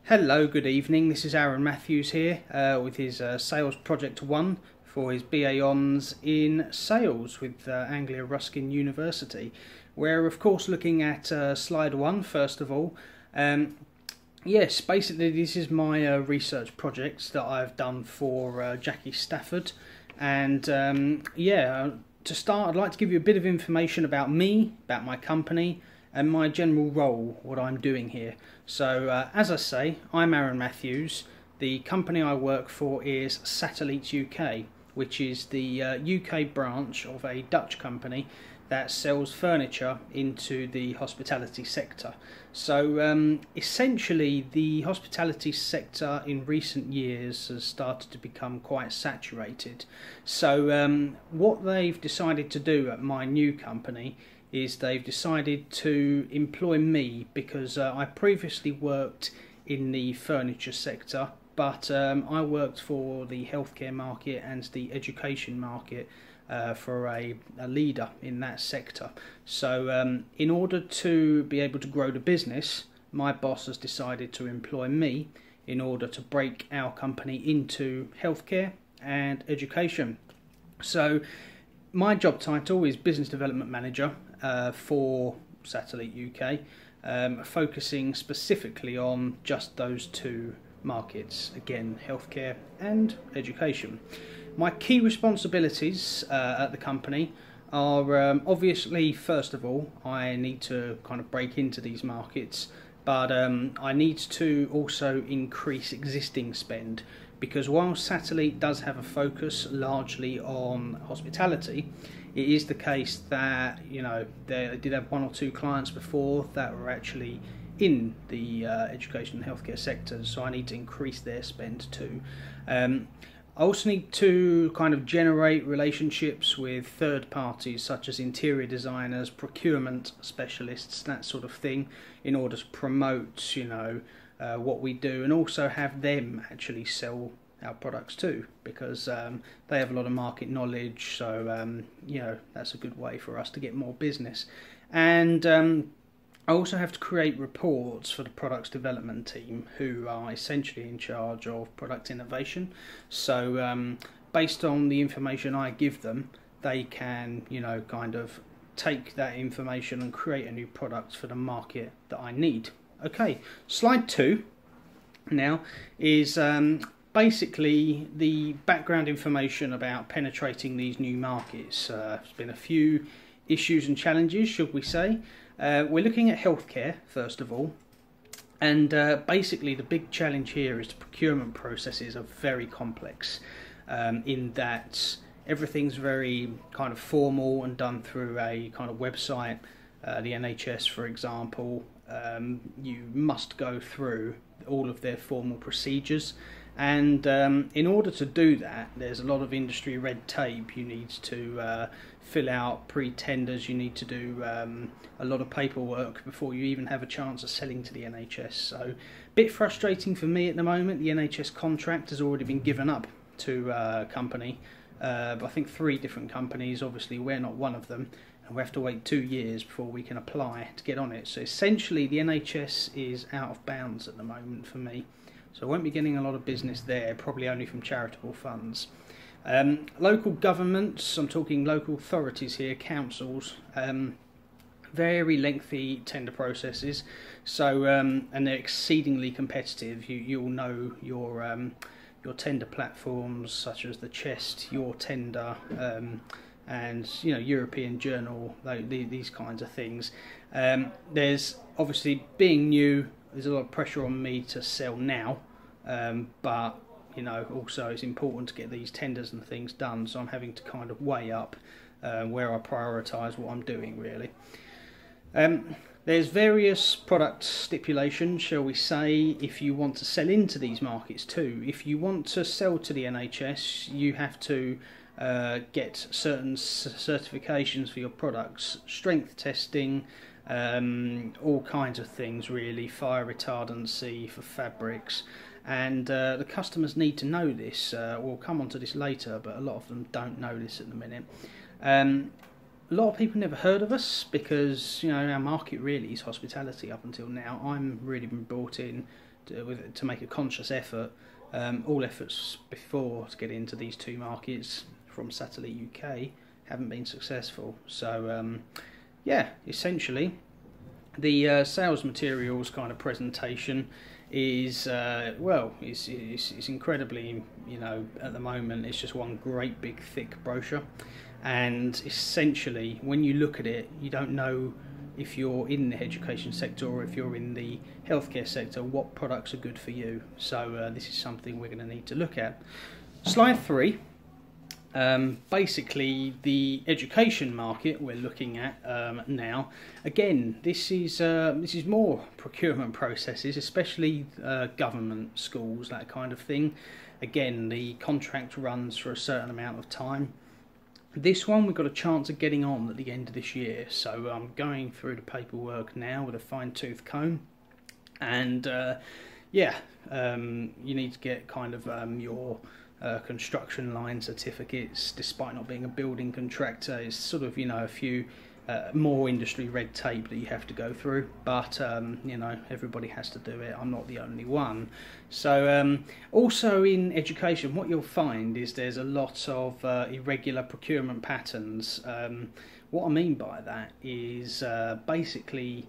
Hello, good evening. This is Aaron Matthews here with his Sales Project 1 for his BA Hons in Sales with Anglia Ruskin University. We're of course looking at slide 1 first of all. Yes, basically this is my research project that I've done for Jackie Stafford, and to start I'd like to give you a bit of information about me, about my company and my general role, what I'm doing here. So as I say, I'm Aaron Matthews. The company I work for is Satellite UK, which is the UK branch of a Dutch company that sells furniture into the hospitality sector. So essentially the hospitality sector in recent years has started to become quite saturated. So what they've decided to do at my new company is they've decided to employ me because I previously worked in the furniture sector, but I worked for the healthcare market and the education market for a leader in that sector. So in order to be able to grow the business, my boss has decided to employ me in order to break our company into healthcare and education. So my job title is Business Development Manager for Satellite UK, focusing specifically on just those two markets, again healthcare and education. My key responsibilities at the company are obviously, first of all, I need to kind of break into these markets, but I need to also increase existing spend, because while Satellite does have a focus largely on hospitality, it is the case that, you know, they did have one or two clients before that were actually in the education and healthcare sectors, so I need to increase their spend too. I also need to kind of generate relationships with third parties such as interior designers, procurement specialists, that sort of thing, in order to promote, you know, what we do, and also have them actually sell our products too, because they have a lot of market knowledge. So you know, that's a good way for us to get more business. And I also have to create reports for the products development team, who are essentially in charge of product innovation. So based on the information I give them, they can, you know, kind of take that information and create a new product for the market that I need. Okay, slide 2 now is basically the background information about penetrating these new markets. There's been a few issues and challenges, should we say. We're looking at healthcare first of all, and basically the big challenge here is the procurement processes are very complex, in that everything's very kind of formal and done through a kind of website. The NHS, for example, you must go through all of their formal procedures, and in order to do that, there's a lot of industry red tape. You need to fill out pre-tenders, you need to do a lot of paperwork before you even have a chance of selling to the NHS. So a bit frustrating for me at the moment. The NHS contract has already been given up to a company, but I think 3 different companies. Obviously we're not one of them, and we have to wait 2 years before we can apply to get on it. So essentially the NHS is out of bounds at the moment for me, so I won't be getting a lot of business there, probably only from charitable funds. Local governments, I'm talking local authorities here, councils, very lengthy tender processes, so and they're exceedingly competitive. You'll know your tender platforms such as the Chest, Your Tender, and, you know, European Journal, these kinds of things. There's obviously, being new, there's a lot of pressure on me to sell now, but you know, also it's important to get these tenders and things done, so I'm having to kind of weigh up where I prioritise what I'm doing, really. There's various product stipulations, shall we say, if you want to sell into these markets too. If you want to sell to the NHS, you have to get certain certifications for your products, strength testing, all kinds of things really, fire retardancy for fabrics, and the customers need to know this. We'll come on to this later, but a lot of them don't know this at the minute. A lot of people never heard of us because, you know, our market really is hospitality up until now. I'm really been brought in to make a conscious effort. All efforts before to get into these two markets from Satellite UK haven't been successful. So yeah, essentially the sales materials kind of presentation is well, it's incredibly, you know, at the moment it's just one great big thick brochure, and essentially when you look at it you don't know if you're in the education sector or if you're in the healthcare sector what products are good for you. So this is something we're going to need to look at. Slide 3. Basically the education market we're looking at now. Again, this is more procurement processes, especially government schools, that kind of thing. Again, the contract runs for a certain amount of time. This one we've got a chance of getting on at the end of this year, so I'm going through the paperwork now with a fine-tooth comb, and yeah, you need to get kind of your construction line certificates. Despite not being a building contractor, it's sort of, you know, a few more industry red tape that you have to go through, but you know, everybody has to do it. I'm not the only one. So also in education what you'll find is there's a lot of irregular procurement patterns. What I mean by that is basically,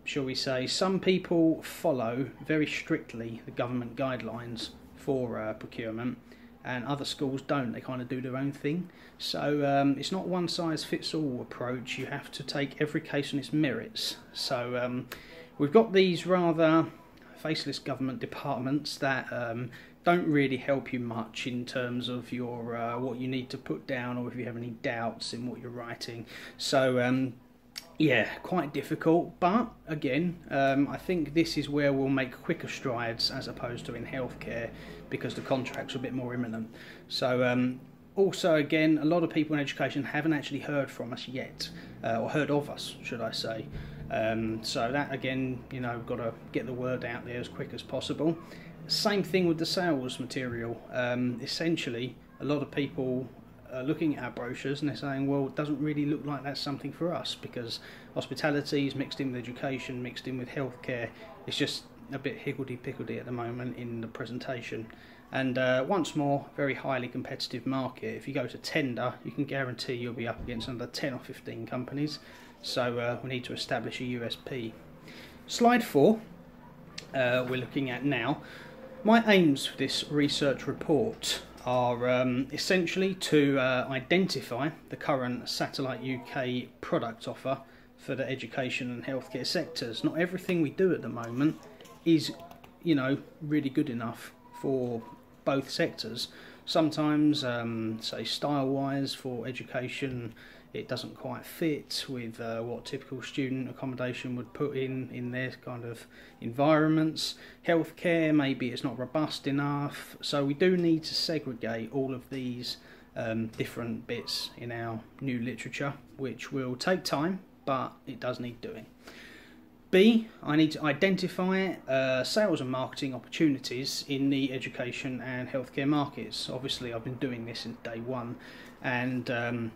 shall we say, some people follow very strictly the government guidelines for procurement, and other schools don't. They kind of do their own thing. So it's not one size fits all approach. You have to take every case on its merits. So we've got these rather faceless government departments that don't really help you much in terms of your what you need to put down, or if you have any doubts in what you're writing. So yeah, quite difficult, but again, I think this is where we'll make quicker strides as opposed to in healthcare, because the contracts are a bit more imminent. So also again, a lot of people in education haven't actually heard from us yet, or heard of us, should I say. So that again, you know, got to get the word out there as quick as possible. Same thing with the sales material. Essentially, a lot of people looking at our brochures and they're saying, well, it doesn't really look like that's something for us, because hospitality is mixed in with education, mixed in with healthcare. It's just a bit higgledy-piggledy at the moment in the presentation. And once more, very highly competitive market. If you go to tender, you can guarantee you'll be up against another 10 or 15 companies. So we need to establish a USP. Slide 4 we're looking at now. My aims for this research report are essentially to identify the current Satellite UK product offer for the education and healthcare sectors. Not everything we do at the moment is, you know, really good enough for both sectors. Sometimes, say style-wise for education, it doesn't quite fit with what typical student accommodation would put in their kind of environments. Healthcare, maybe it's not robust enough. So we do need to segregate all of these different bits in our new literature, which will take time, but it does need doing. B, I need to identify sales and marketing opportunities in the education and healthcare markets. Obviously, I've been doing this since day one, and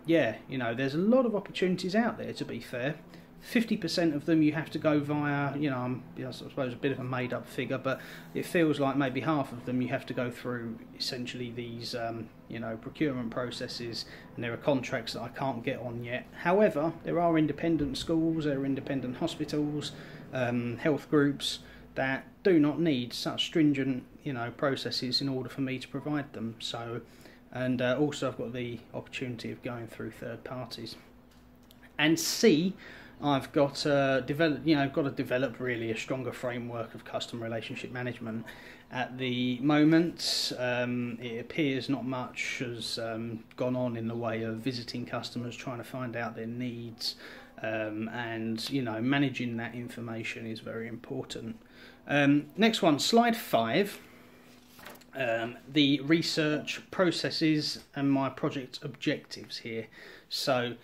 yeah, you know, there's a lot of opportunities out there, to be fair. 50% of them you have to go via, you know, I suppose a bit of a made-up figure, but it feels like maybe half of them you have to go through essentially these, you know, procurement processes, and there are contracts that I can't get on yet. However, there are independent schools, there are independent hospitals, health groups that do not need such stringent, you know, processes in order for me to provide them. So, and also I've got the opportunity of going through third parties. And C, I've got to develop really a stronger framework of customer relationship management. At the moment, it appears not much has gone on in the way of visiting customers, trying to find out their needs, and you know, managing that information is very important. Next one, slide 5. The research processes and my project objectives here. So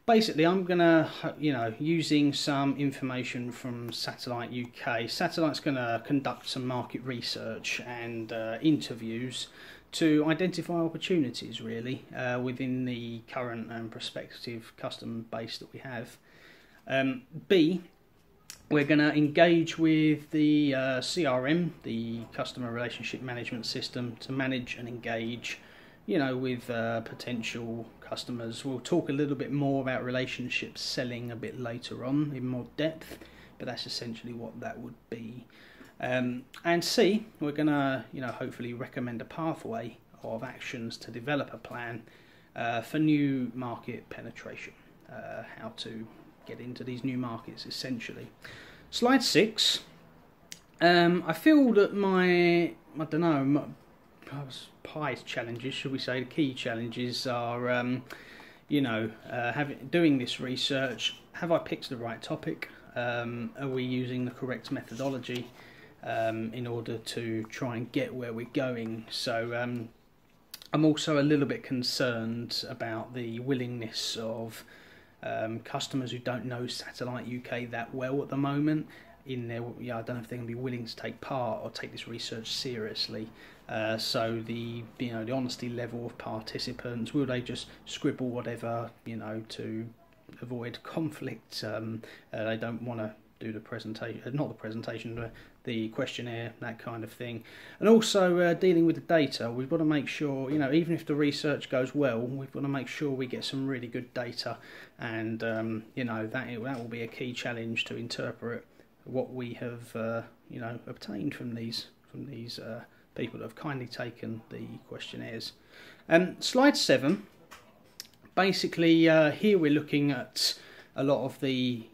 basically, I'm going to, you know, using some information from Satellite UK. Satellite's going to conduct some market research and interviews to identify opportunities really within the current and prospective customer base that we have. B, we're going to engage with the CRM, the Customer Relationship Management System, to manage and engage, with potential customers. We'll talk a little bit more about relationship selling a bit later on in more depth, but that's essentially what that would be. And C, we're going to, hopefully recommend a pathway of actions to develop a plan for new market penetration, how to get into these new markets essentially. Slide 6. I feel that my PIE's challenges, should we say, the key challenges are, doing this research. Have I picked the right topic? Are we using the correct methodology in order to try and get where we're going? So I'm also a little bit concerned about the willingness of customers who don't know Satellite UK that well at the moment. I don't know if they're going to be willing to take part or take this research seriously. So the honesty level of participants, will they just scribble whatever to avoid conflict? They don't want to do the presentation, not the presentation, but the questionnaire, that kind of thing. And also dealing with the data, we've got to make sure, even if the research goes well, we've got to make sure we get some really good data, and that will be a key challenge to interpret what we have obtained from these people that have kindly taken the questionnaires. Slide 7. Basically, here we're looking at a lot of the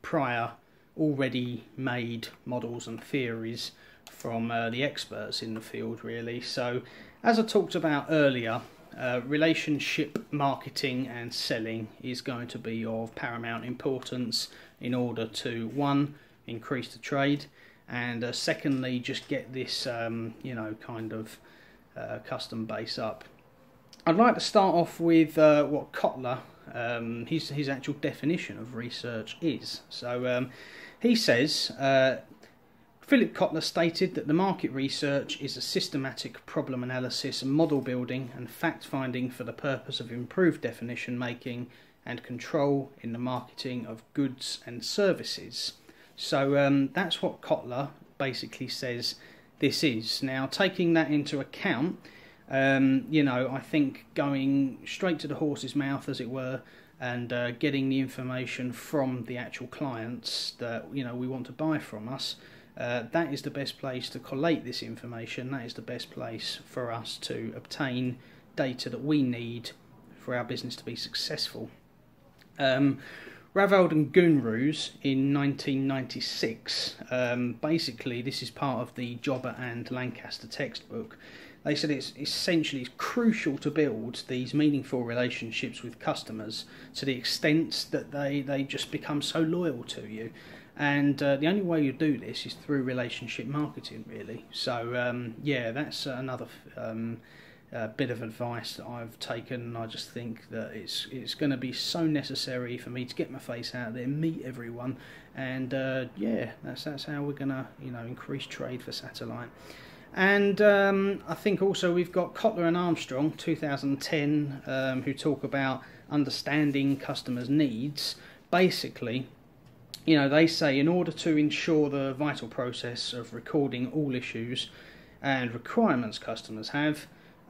prior already made models and theories from the experts in the field really. So as I talked about earlier, relationship marketing and selling is going to be of paramount importance in order to, one, increase the trade, and secondly, just get this custom base up. I'd like to start off with what Kotler, his actual definition of research is. So he says, Philip Kotler stated that the market research is a systematic problem analysis, model building and fact finding for the purpose of improved definition making and control in the marketing of goods and services. So that's what Kotler basically says this is. Now, taking that into account, I think going straight to the horse's mouth, as it were, and getting the information from the actual clients that we want to buy from us, that is the best place to collate this information. That is the best place for us to obtain data that we need for our business to be successful. Raveld and Gunrus in 1996, basically this is part of the Jobber and Lancaster textbook. They said it's essentially crucial to build these meaningful relationships with customers to the extent that they just become so loyal to you. And the only way you do this is through relationship marketing, really. So that's another bit of advice that I've taken. I just think that it's going to be so necessary for me to get my face out there, meet everyone, and that's how we're going to increase trade for Satellite. And I think also we've got Kotler and Armstrong, 2010, who talk about understanding customers' needs. Basically, they say in order to ensure the vital process of recording all issues and requirements customers have,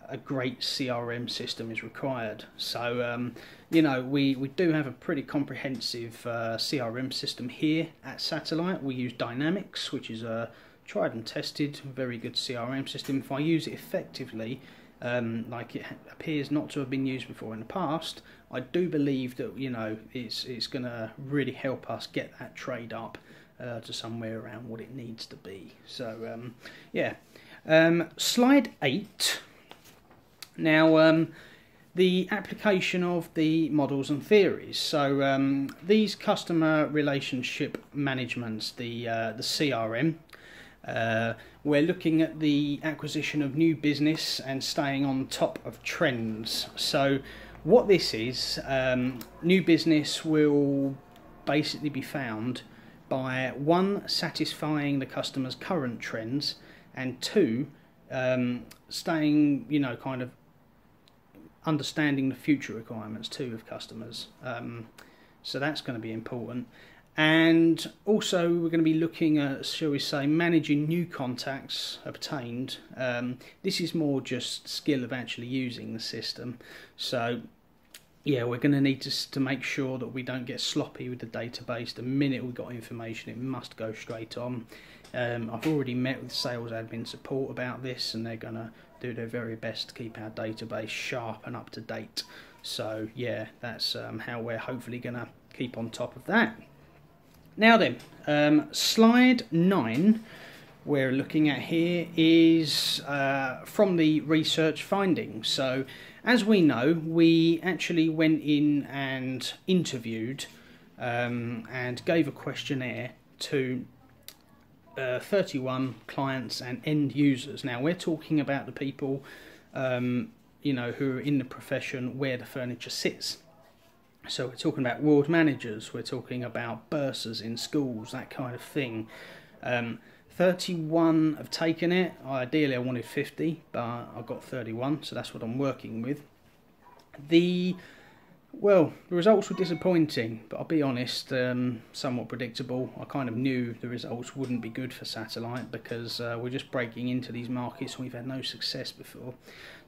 a great CRM system is required. So, we do have a pretty comprehensive CRM system here at Satellite. We use Dynamics, which is a tried and tested, very good CRM system. If I use it effectively, like it appears not to have been used before in the past, I do believe that it's going to really help us get that trade up to somewhere around what it needs to be. So slide 8. Now the application of the models and theories. So these customer relationship managements, the CRM. We're looking at the acquisition of new business and staying on top of trends. So what this is, new business will basically be found by 1, satisfying the customer's current trends, and 2, staying, you know, kind of understanding the future requirements too of customers. So that's going to be important. And also we're going to be looking at, shall we say, managing new contacts obtained. This is more just skill of actually using the system. So yeah, we're going to need to make sure that we don't get sloppy with the database. The minute we've got information, it must go straight on. I've already met with sales admin support about this, and they're going to do their very best to keep our database sharp and up to date. So yeah, that's how we're hopefully going to keep on top of that. Now then, slide 9 we're looking at here is from the research findings. So as we know, we actually went in and interviewed and gave a questionnaire to 31 clients and end users. Now we're talking about the people you know, who are in the profession where the furniture sits. So we're talking about ward managers, we're talking about bursars in schools, that kind of thing. 31 have taken it. Ideally I wanted 50, but I've got 31, so that's what I'm working with. The results were disappointing, but I'll be honest, somewhat predictable. I kind of knew the results wouldn't be good for satellite because we're just breaking into these markets and we've had no success before.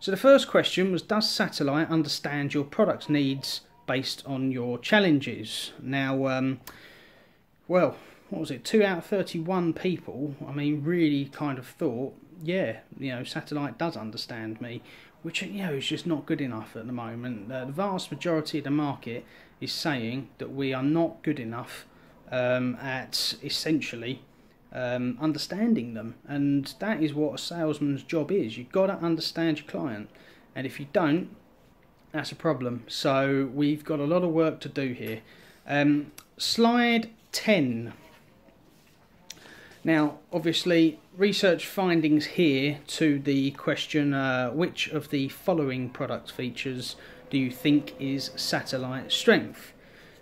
So the first question was, does satellite understand your product's needs based on your challenges? Now, well, what was it? 2 out of 31 people, I mean, really kind of thought, yeah, you know, satellite does understand me, which, you know, is just not good enough at the moment. The vast majority of the market is saying that we are not good enough at essentially understanding them, and that is what a salesman's job is. You've got to understand your client, and if you don't, that's a problem. So we've got a lot of work to do here. Slide 10. Now, obviously, research findings here to the question, which of the following product features do you think is satellite strength?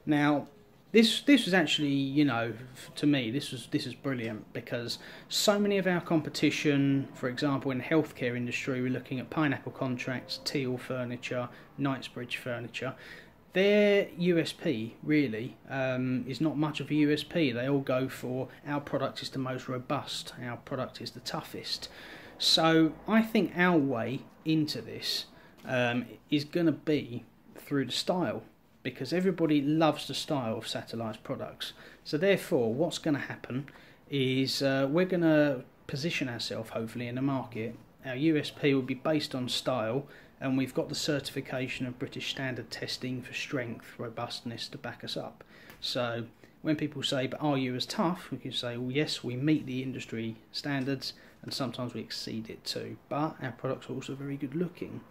Now, this was actually, you know, to me, this is brilliant, because so many of our competition, for example, in the healthcare industry, we're looking at Pineapple Contracts, Teal Furniture, Knightsbridge Furniture. Their USP really is not much of a USP. They all go for, our product is the most robust, our product is the toughest. So I think our way into this is going to be through the style, because everybody loves the style of Satellite's products. So therefore, what's going to happen is we're going to position ourselves, hopefully, in the market. Our USP will be based on style, and we've got the certification of British Standard testing for strength, robustness to back us up. So when people say, but are you as tough? We can say, well, yes, we meet the industry standards, and sometimes we exceed it too. But our products are also very good looking.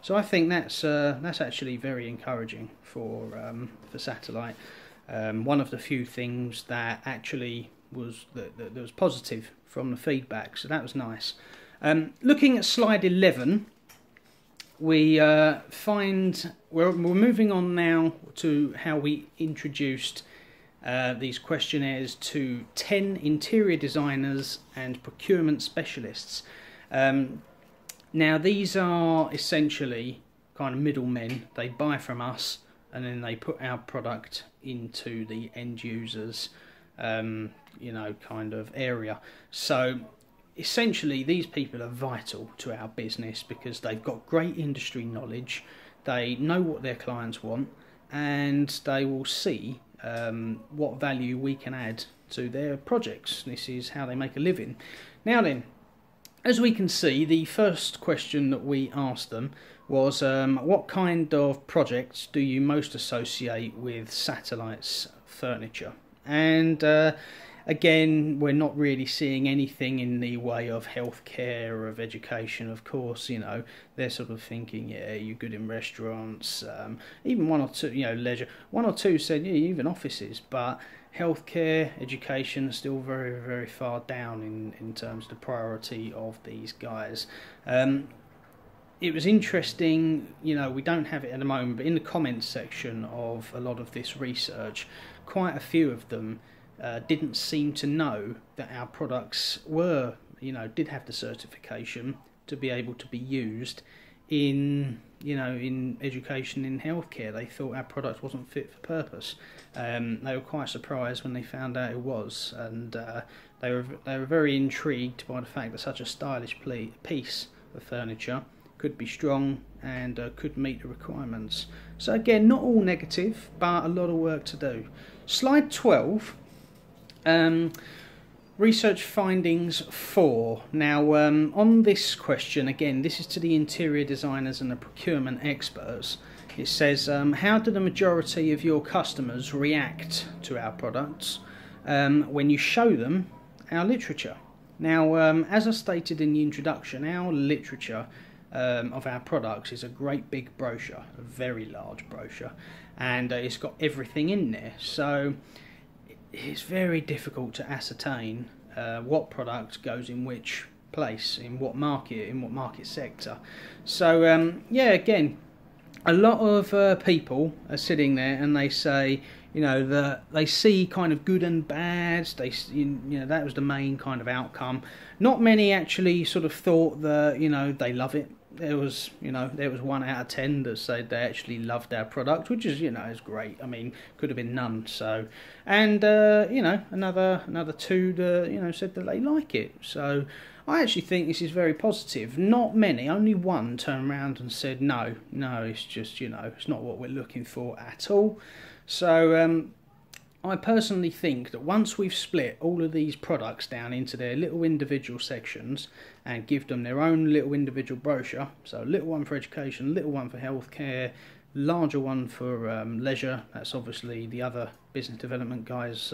So I think that's actually very encouraging for Satellite. One of the few things that actually was that was positive from the feedback, so that was nice. Looking at slide 11, we find we're moving on now to how we introduced these questionnaires to 10 interior designers and procurement specialists. Now these are essentially kind of middlemen. They buy from us and then they put our product into the end users, you know, kind of area. So essentially these people are vital to our business because they've got great industry knowledge, they know what their clients want, and they will see what value we can add to their projects. This is how they make a living. Now then, as we can see, the first question that we asked them was, what kind of projects do you most associate with Satellite's furniture? And again, we're not really seeing anything in the way of healthcare or of education. Of course, you know, they're sort of thinking, yeah, you're good in restaurants, even one or two, you know, leisure. One or two said, yeah, even offices, but healthcare, education are still very, very far down in terms of the priority of these guys. It was interesting, you know, we don't have it at the moment, but in the comments section of a lot of this research, quite a few of them didn't seem to know that our products were, you know, did have the certification, to be able to be used in, you know, in education, in healthcare. They thought our product wasn't fit for purpose. They were quite surprised when they found out it was, and they were very intrigued by the fact that such a stylish piece of furniture could be strong and could meet the requirements. So again, not all negative, but a lot of work to do. Slide 12. Research findings 4. Now, on this question, again, this is to the interior designers and the procurement experts. It says, how do the majority of your customers react to our products when you show them our literature? Now, as I stated in the introduction, our literature of our products is a great big brochure, a very large brochure, and it's got everything in there. So it's very difficult to ascertain what product goes in which place, in what market sector. So yeah, again, a lot of people are sitting there and they say, you know, that they see kind of good and bad. You know, that was the main kind of outcome. Not many actually sort of thought that, you know, they love it. There was 1 out of 10 that said they actually loved our product, which is, you know, is great. I mean, could have been none. So, and you know, another 2 that, you know, said that they like it. So I actually think this is very positive. Not many, only 1 turned around and said no, it's just, you know, it's not what we're looking for at all. So I personally think that once we've split all of these products down into their little individual sections and give them their own little individual brochure, so a little one for education, little one for healthcare, larger one for leisure, that's obviously the other business development guy's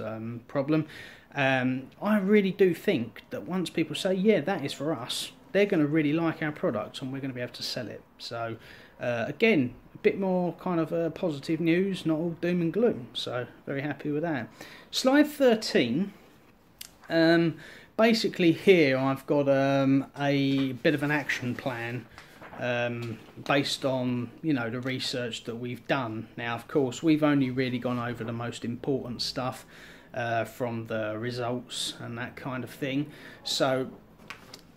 problem, I really do think that once people say, yeah, that is for us, they're going to really like our product and we're going to be able to sell it. So again, a bit more kind of positive news, not all doom and gloom, so very happy with that. Slide 13. Basically here I've got a bit of an action plan based on, you know, the research that we've done. Now, of course, we've only really gone over the most important stuff from the results and that kind of thing. So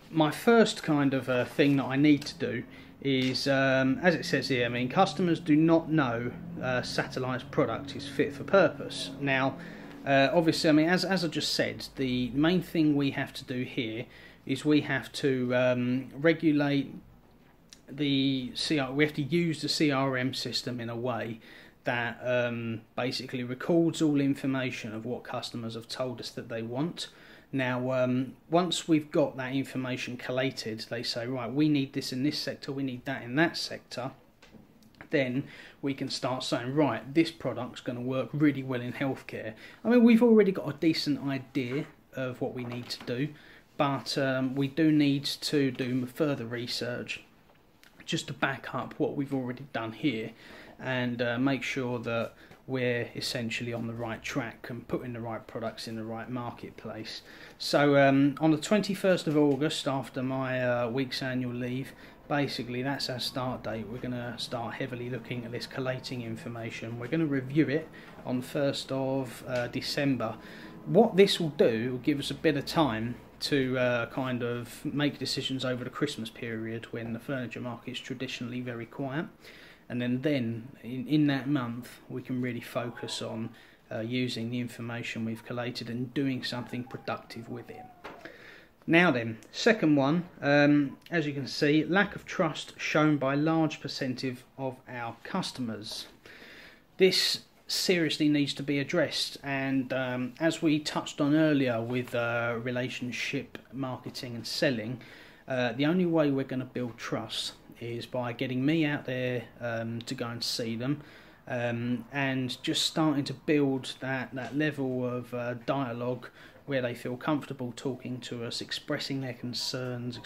my first kind of thing that I need to do is, as it says here, I mean, customers do not know Satellite's product is fit for purpose. Now, obviously, I mean, as I just said, the main thing we have to do here is we have to regulate we have to use the CRM system in a way that basically records all information of what customers have told us that they want. Now, once we've got that information collated, they say, right, we need this in this sector, we need that in that sector, then we can start saying, right, this product's going to work really well in healthcare. I mean, we've already got a decent idea of what we need to do, but we do need to do further research just to back up what we've already done here and make sure that we're essentially on the right track and putting the right products in the right marketplace. So on the 21st of August, after my week's annual leave, basically that's our start date. We're going to start heavily looking at this, collating information. We're going to review it on the 1st of December. What this will do will give us a bit of time to kind of make decisions over the Christmas period when the furniture market is traditionally very quiet. And then in that month we can really focus on using the information we've collated and doing something productive with it. Now then, second one, as you can see, lack of trust shown by large percentage of our customers. This seriously needs to be addressed, and as we touched on earlier with relationship marketing and selling, the only way we're going to build trust is by getting me out there to go and see them, and just starting to build that level of dialogue where they feel comfortable talking to us, expressing their concerns,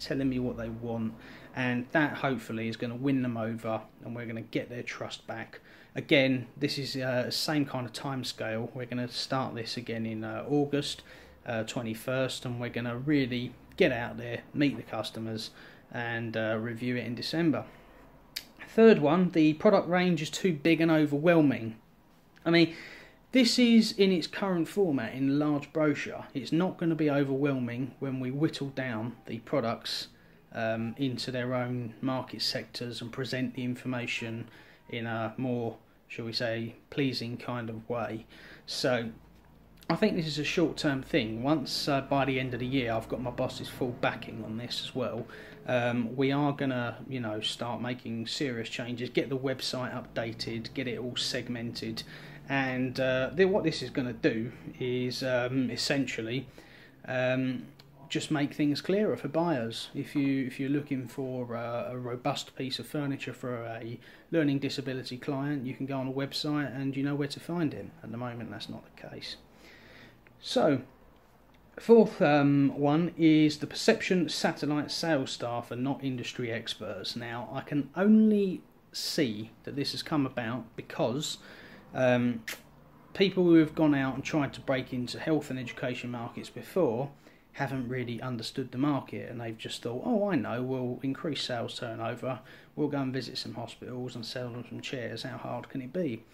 telling me what they want, and that hopefully is going to win them over and we're going to get their trust back. Again, this is the same kind of time scale. We're going to start this again in August 21st, and we're going to really get out there, meet the customers, and review it in December. Third one, the product range is too big and overwhelming. I mean, this is in its current format in a large brochure. It's not going to be overwhelming when we whittle down the products into their own market sectors and present the information in a more, shall we say, pleasing kind of way. So I think this is a short-term thing. Once by the end of the year I've got my boss's full backing on this as well, we are going to, start making serious changes, get the website updated, get it all segmented, and what this is going to do is essentially just make things clearer for buyers. If you're looking for a robust piece of furniture for a learning disability client, you can go on a website and you know where to find him. At the moment that's not the case. So, fourth one is the perception satellite sales staff are not industry experts. Now, I can only see that this has come about because people who have gone out and tried to break into health and education markets before haven't really understood the market, and they've just thought, oh, I know, we'll increase sales turnover, we'll go and visit some hospitals and sell them some chairs, how hard can it be?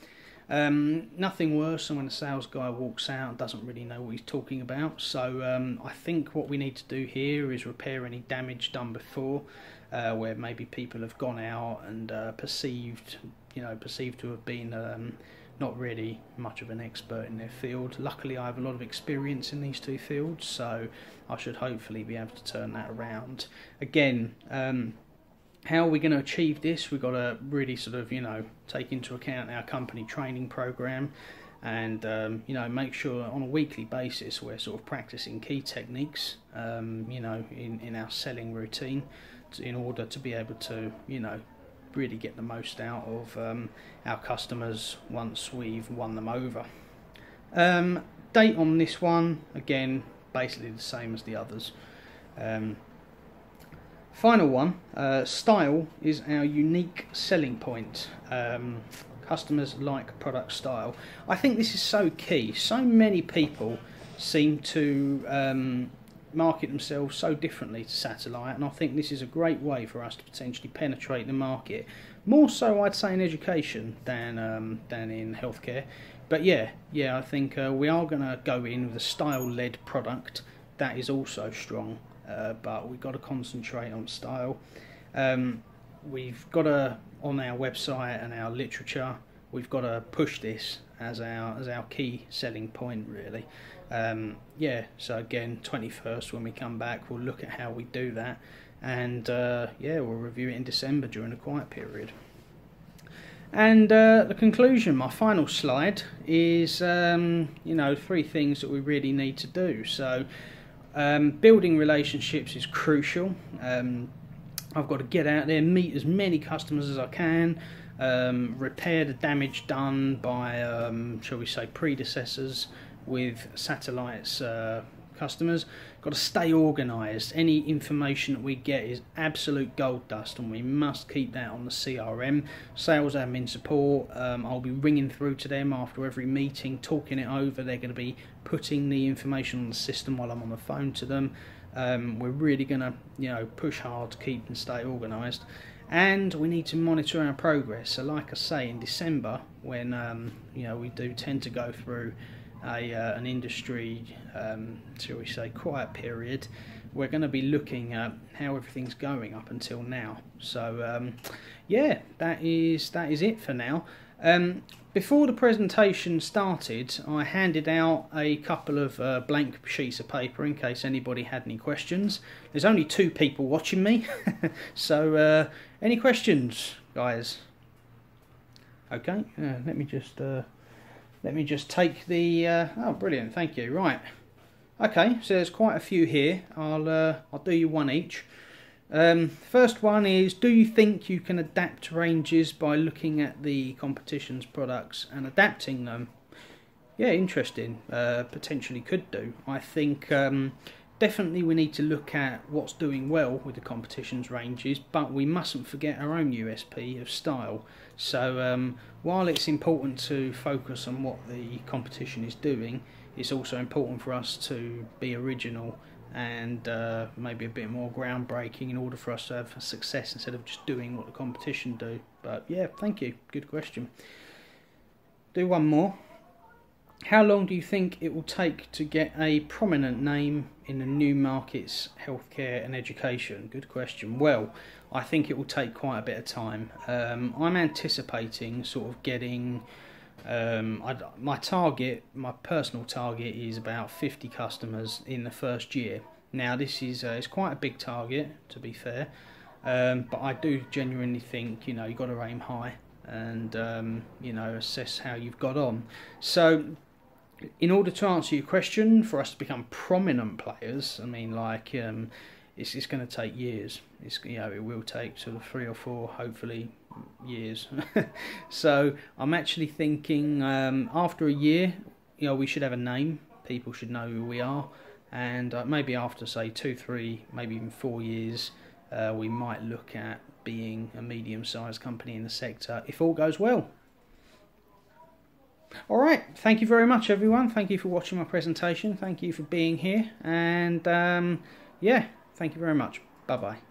Nothing worse than when a sales guy walks out and doesn't really know what he's talking about. So I think what we need to do here is repair any damage done before, where maybe people have gone out and perceived to have been not really much of an expert in their field. Luckily I have a lot of experience in these two fields, so I should hopefully be able to turn that around. Again, how are we going to achieve this? We've got to really sort of, take into account our company training program and, make sure on a weekly basis we're sort of practicing key techniques, in our selling routine in order to be able to, really get the most out of our customers once we've won them over. Date on this one, again, basically the same as the others. Final one, style is our unique selling point. Customers like product style. I think this is so key. So many people seem to market themselves so differently to satellite, and I think this is a great way for us to potentially penetrate the market. More so, I'd say, in education than in healthcare. But yeah, I think we are going to go in with a style-led product that is also strong. But we've got to concentrate on style. We've got to, on our website and our literature, we've got to push this as our key selling point, really. So again, 21st when we come back, we'll look at how we do that, and we'll review it in December during the quiet period. And the conclusion, my final slide, is 3 things that we really need to do. So building relationships is crucial. I've got to get out there, meet as many customers as I can, repair the damage done by, shall we say, predecessors with satellites customers. Got to stay organised. Any information that we get is absolute gold dust, and we must keep that on the CRM. Sales admin support, I'll be ringing through to them after every meeting, talking it over. They're going to be putting the information on the system while I'm on the phone to them. We're really going to, push hard to keep and stay organised. And we need to monitor our progress. So like I say, in December, when we do tend to go through an industry, shall we say, quiet period, we're going to be looking at how everything's going up until now. So that is it for now. Before the presentation started, I handed out a couple of blank sheets of paper in case anybody had any questions. There's only 2 people watching me, so any questions, guys? Okay, let me just take the. Oh, brilliant! Thank you. Right. Okay, so there's quite a few here. I'll do you one each. First one is: do you think you can adapt ranges by looking at the competition's products and adapting them? Yeah, interesting. Potentially could do. I think definitely we need to look at what's doing well with the competition's ranges, but we mustn't forget our own USP of style. So while it's important to focus on what the competition is doing, it's also important for us to be original and maybe a bit more groundbreaking in order for us to have success instead of just doing what the competition do. But yeah, thank you. Good question. Do one more. How long do you think it will take to get a prominent name in the new markets, healthcare and education? Good question. Well, I think it will take quite a bit of time. I'm anticipating sort of getting my target, my personal target is about 50 customers in the first year. Now this is it's quite a big target, to be fair, but I do genuinely think, you know, you've got to aim high and you know, assess how you've got on. So in order to answer your question, for us to become prominent players, I mean, like, it's going to take years. It's, you know, it will take sort of 3 or 4, hopefully, years. So I'm actually thinking after a year, you know, we should have a name. People should know who we are, and maybe after, say, 2, 3, maybe even 4 years, we might look at being a medium-sized company in the sector if all goes well. Alright, thank you very much everyone, thank you for watching my presentation, thank you for being here, and yeah, thank you very much, bye bye.